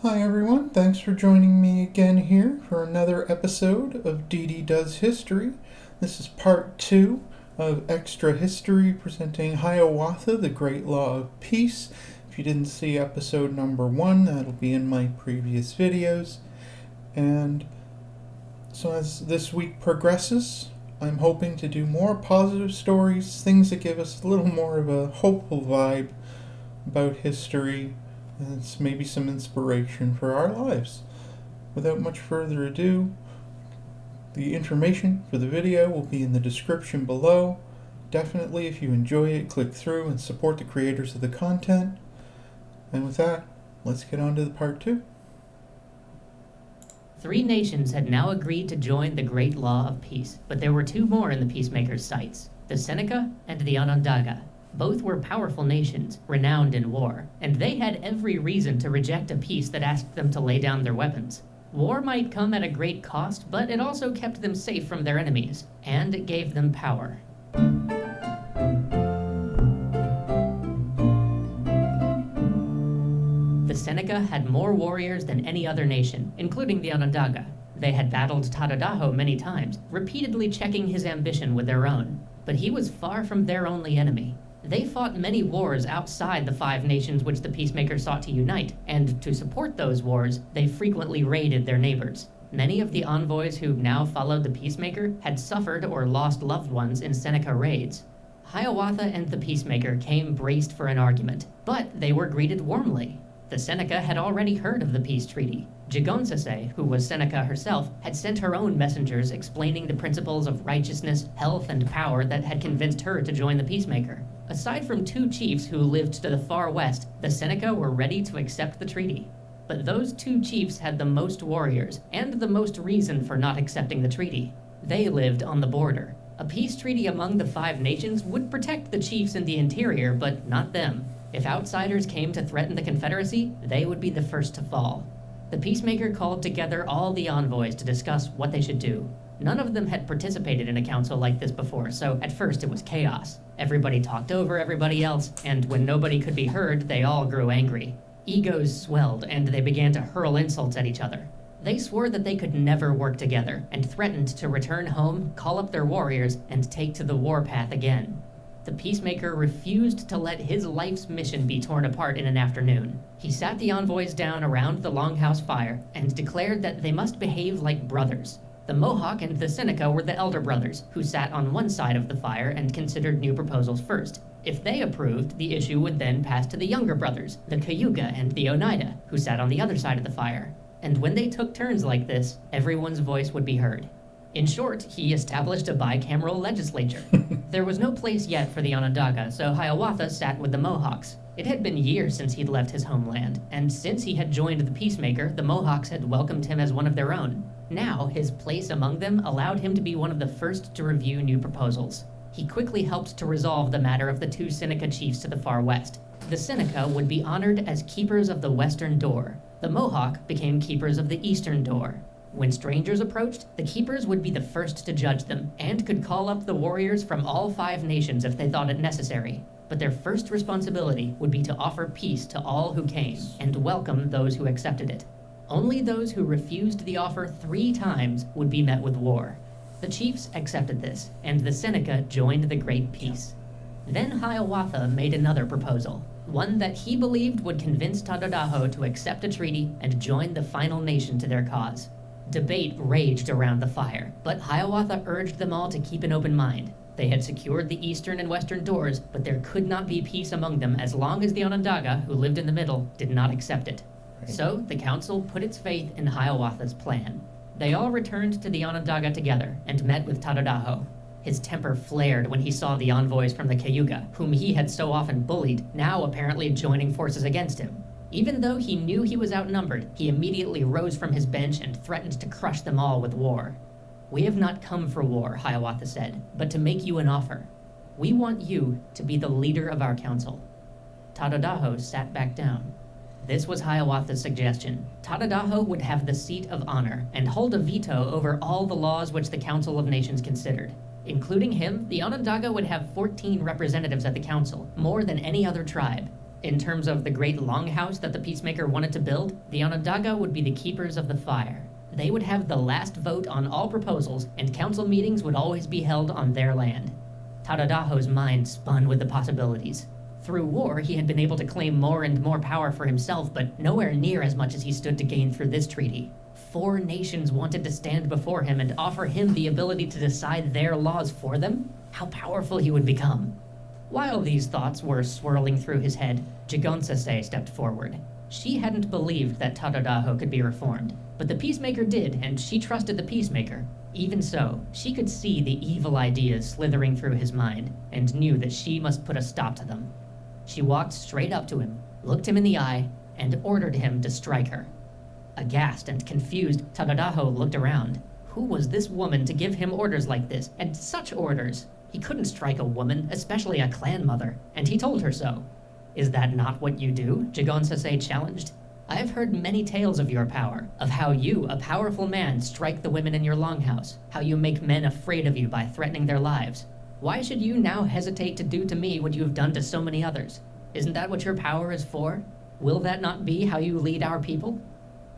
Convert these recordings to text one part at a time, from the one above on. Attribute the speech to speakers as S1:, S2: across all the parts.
S1: Hi everyone, thanks for joining me again here for another episode of DeeDee Does History. This is part 2 of Extra History presenting Hiawatha, the Great Law of Peace. If you didn't see episode number 1, that'll be in my previous videos. And so as this week progresses, I'm hoping to do more positive stories, things that give us a little more of a hopeful vibe about history. And it's maybe some inspiration for our lives. Without much further ado, the information for the video will be in the description below. Definitely, if you enjoy it, click through and support the creators of the content. And with that, let's get on to the part 2.
S2: 3 nations had now agreed to join the Great Law of Peace, but there were 2 more in the peacemakers' sights, the Seneca and the Onondaga. Both were powerful nations, renowned in war, and they had every reason to reject a peace that asked them to lay down their weapons. War might come at a great cost, but it also kept them safe from their enemies, and it gave them power. The Seneca had more warriors than any other nation, including the Onondaga. They had battled Tadadaho many times, repeatedly checking his ambition with their own. But he was far from their only enemy. They fought many wars outside the 5 nations which the peacemakers sought to unite, and to support those wars, they frequently raided their neighbors. Many of the envoys who now followed the peacemaker had suffered or lost loved ones in Seneca raids. Hiawatha and the peacemaker came braced for an argument, but they were greeted warmly. The Seneca had already heard of the peace treaty. Jigonsase, who was Seneca herself, had sent her own messengers explaining the principles of righteousness, health, and power that had convinced her to join the peacemaker. Aside from 2 chiefs who lived to the far west, the Seneca were ready to accept the treaty. But those 2 chiefs had the most warriors, and the most reason for not accepting the treaty. They lived on the border. A peace treaty among the 5 nations would protect the chiefs in the interior, but not them. If outsiders came to threaten the Confederacy, they would be the first to fall. The peacemaker called together all the envoys to discuss what they should do. None of them had participated in a council like this before, so at first it was chaos. Everybody talked over everybody else, and when nobody could be heard, they all grew angry. Egos swelled, and they began to hurl insults at each other. They swore that they could never work together, and threatened to return home, call up their warriors, and take to the warpath again. The peacemaker refused to let his life's mission be torn apart in an afternoon. He sat the envoys down around the longhouse fire and declared that they must behave like brothers. The Mohawk and the Seneca were the elder brothers, who sat on one side of the fire and considered new proposals first. If they approved, the issue would then pass to the younger brothers, the Cayuga and the Oneida, who sat on the other side of the fire. And when they took turns like this, everyone's voice would be heard. In short, he established a bicameral legislature. There was no place yet for the Onondaga, so Hiawatha sat with the Mohawks. It had been years since he'd left his homeland, and since he had joined the peacemaker, the Mohawks had welcomed him as one of their own. Now, his place among them allowed him to be one of the first to review new proposals. He quickly helped to resolve the matter of the 2 Seneca chiefs to the far west. The Seneca would be honored as keepers of the western door. The Mohawk became keepers of the eastern door. When strangers approached, the keepers would be the first to judge them, and could call up the warriors from all 5 nations if they thought it necessary. But their first responsibility would be to offer peace to all who came, and welcome those who accepted it. Only those who refused the offer 3 times would be met with war. The chiefs accepted this, and the Seneca joined the Great Peace. Then Hiawatha made another proposal, one that he believed would convince Tadadaho to accept a treaty and join the final nation to their cause. Debate raged around the fire, but Hiawatha urged them all to keep an open mind. They had secured the eastern and western doors, but there could not be peace among them as long as the Onondaga, who lived in the middle, did not accept it. So the council put its faith in Hiawatha's plan. They all returned to the Onondaga together and met with Tadadaho. His temper flared when he saw the envoys from the Cayuga, whom he had so often bullied, now apparently joining forces against him. Even though he knew he was outnumbered, he immediately rose from his bench and threatened to crush them all with war. "We have not come for war," Hiawatha said, "but to make you an offer. We want you to be the leader of our council." Tadadaho sat back down. This was Hiawatha's suggestion. Tadadaho would have the seat of honor and hold a veto over all the laws which the Council of Nations considered. Including him, the Onondaga would have 14 representatives at the council, more than any other tribe. In terms of the great longhouse that the Peacemaker wanted to build, the Onondaga would be the keepers of the fire. They would have the last vote on all proposals, and council meetings would always be held on their land. Tadadaho's mind spun with the possibilities. Through war, he had been able to claim more and more power for himself, but nowhere near as much as he stood to gain through this treaty. 4 nations wanted to stand before him and offer him the ability to decide their laws for them. How powerful he would become. While these thoughts were swirling through his head, Jigonsase stepped forward. She hadn't believed that Tadadaho could be reformed, but the Peacemaker did, and she trusted the Peacemaker. Even so, she could see the evil ideas slithering through his mind, and knew that she must put a stop to them. She walked straight up to him, looked him in the eye, and ordered him to strike her. Aghast and confused, Tadadaho looked around. Who was this woman to give him orders like this, and such orders? He couldn't strike a woman, especially a clan mother, and he told her so. Is that not what you do? Jigonsase challenged. I've heard many tales of your power, of how you, a powerful man, strike the women in your longhouse, how you make men afraid of you by threatening their lives. Why should you now hesitate to do to me what you have done to so many others? Isn't that what your power is for? Will that not be how you lead our people?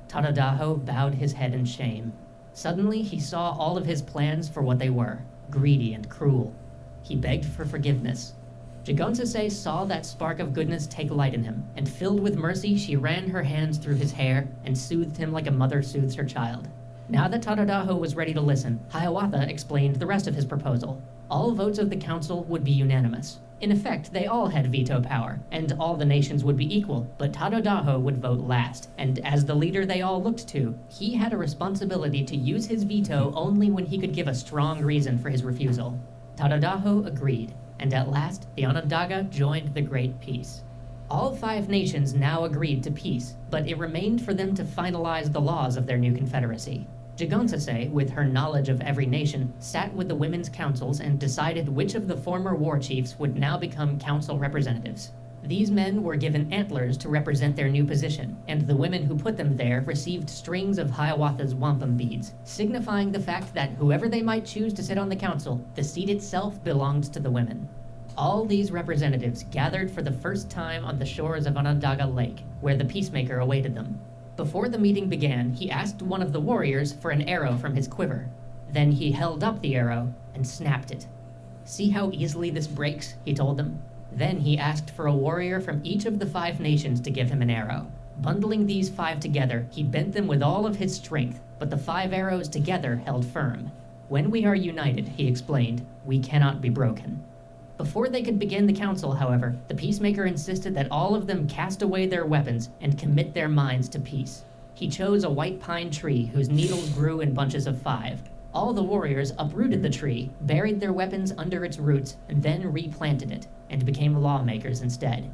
S2: Tadadaho bowed his head in shame. Suddenly, he saw all of his plans for what they were, greedy and cruel. He begged for forgiveness. Jigonsase saw that spark of goodness take light in him, and filled with mercy, she ran her hands through his hair and soothed him like a mother soothes her child. Now that Tadadaho was ready to listen, Hiawatha explained the rest of his proposal. All votes of the council would be unanimous. In effect, they all had veto power, and all the nations would be equal, but Tadadaho would vote last, and as the leader they all looked to, he had a responsibility to use his veto only when he could give a strong reason for his refusal. Tadadaho agreed, and at last the Onondaga joined the Great Peace. All 5 nations now agreed to peace, but it remained for them to finalize the laws of their new confederacy. Jigonsase, with her knowledge of every nation, sat with the women's councils and decided which of the former war chiefs would now become council representatives. These men were given antlers to represent their new position, and the women who put them there received strings of Hiawatha's wampum beads, signifying the fact that whoever they might choose to sit on the council, the seat itself belonged to the women. All these representatives gathered for the first time on the shores of Onondaga Lake, where the Peacemaker awaited them. Before the meeting began, he asked one of the warriors for an arrow from his quiver. Then he held up the arrow and snapped it. "See how easily this breaks?" he told them. Then he asked for a warrior from each of the 5 nations to give him an arrow. Bundling these 5 together, he bent them with all of his strength, but the 5 arrows together held firm. "When we are united," he explained, "we cannot be broken." Before they could begin the council, however, the Peacemaker insisted that all of them cast away their weapons and commit their minds to peace. He chose a white pine tree whose needles grew in bunches of 5. All the warriors uprooted the tree, buried their weapons under its roots, and then replanted it, and became lawmakers instead.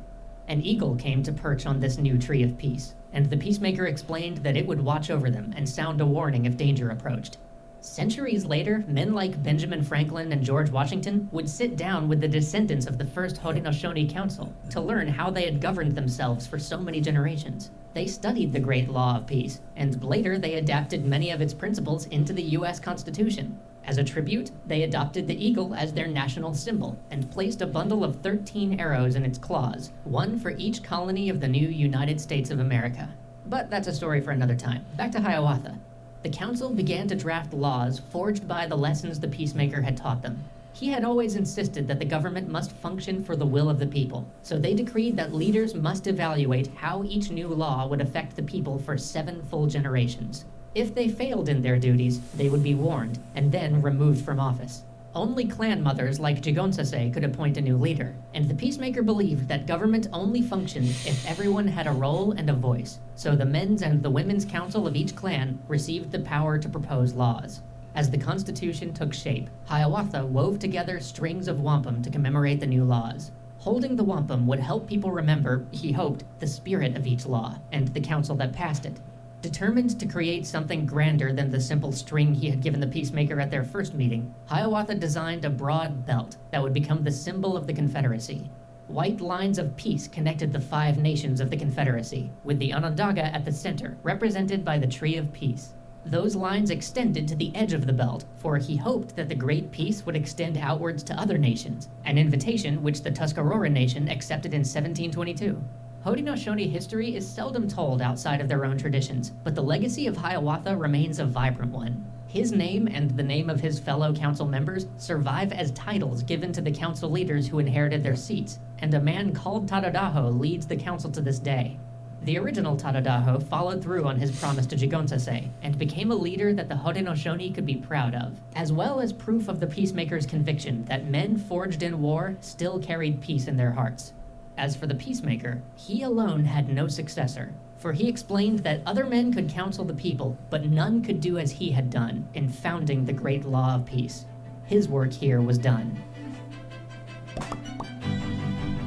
S2: An eagle came to perch on this new tree of peace, and the Peacemaker explained that it would watch over them and sound a warning if danger approached. Centuries later, men like Benjamin Franklin and George Washington would sit down with the descendants of the first Haudenosaunee Council to learn how they had governed themselves for so many generations. They studied the Great Law of Peace, and later they adapted many of its principles into the U.S. Constitution. As a tribute, they adopted the eagle as their national symbol, and placed a bundle of 13 arrows in its claws, one for each colony of the new United States of America. But that's a story for another time. Back to Hiawatha. The council began to draft laws forged by the lessons the Peacemaker had taught them. He had always insisted that the government must function for the will of the people, so they decreed that leaders must evaluate how each new law would affect the people for 7 full generations. If they failed in their duties, they would be warned, and then removed from office. Only clan mothers like Jigonsase could appoint a new leader, and the Peacemaker believed that government only functioned if everyone had a role and a voice, so the men's and the women's council of each clan received the power to propose laws. As the Constitution took shape, Hiawatha wove together strings of wampum to commemorate the new laws. Holding the wampum would help people remember, he hoped, the spirit of each law, and the council that passed it. Determined to create something grander than the simple string he had given the Peacemaker at their first meeting, Hiawatha designed a broad belt that would become the symbol of the Confederacy. White lines of peace connected the 5 nations of the Confederacy, with the Onondaga at the center, represented by the Tree of Peace. Those lines extended to the edge of the belt, for he hoped that the Great Peace would extend outwards to other nations, an invitation which the Tuscarora nation accepted in 1722. Haudenosaunee history is seldom told outside of their own traditions, but the legacy of Hiawatha remains a vibrant one. His name and the name of his fellow council members survive as titles given to the council leaders who inherited their seats, and a man called Tadadaho leads the council to this day. The original Tadadaho followed through on his promise to Jigonsase and became a leader that the Haudenosaunee could be proud of, as well as proof of the peacemaker's conviction that men forged in war still carried peace in their hearts. As for the peacemaker, he alone had no successor, for he explained that other men could counsel the people, but none could do as he had done in founding the great law of peace. His work here was done.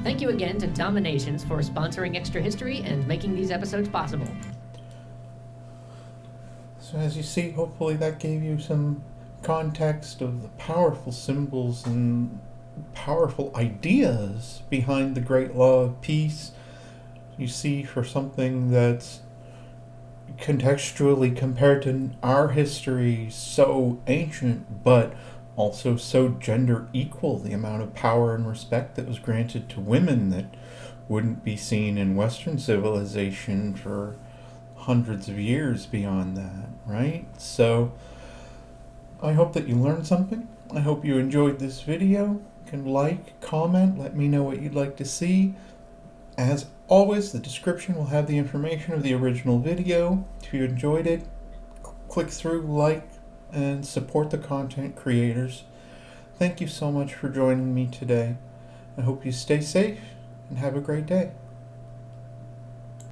S2: Thank you again to Dominations for sponsoring Extra History and making these episodes possible.
S1: So as you see, hopefully that gave you some context of the powerful symbols and powerful ideas behind the great law of peace. You see, for something that's contextually compared to our history so ancient, but also so gender equal, the amount of power and respect that was granted to women that wouldn't be seen in Western civilization for hundreds of years beyond that, right? So I hope that you learned something. I hope you enjoyed this video. You can like, comment, let me know what you'd like to see. As always, the description will have the information of the original video. If you enjoyed it, click through, like, and support the content creators. Thank you so much for joining me today. I hope you stay safe and have a great day.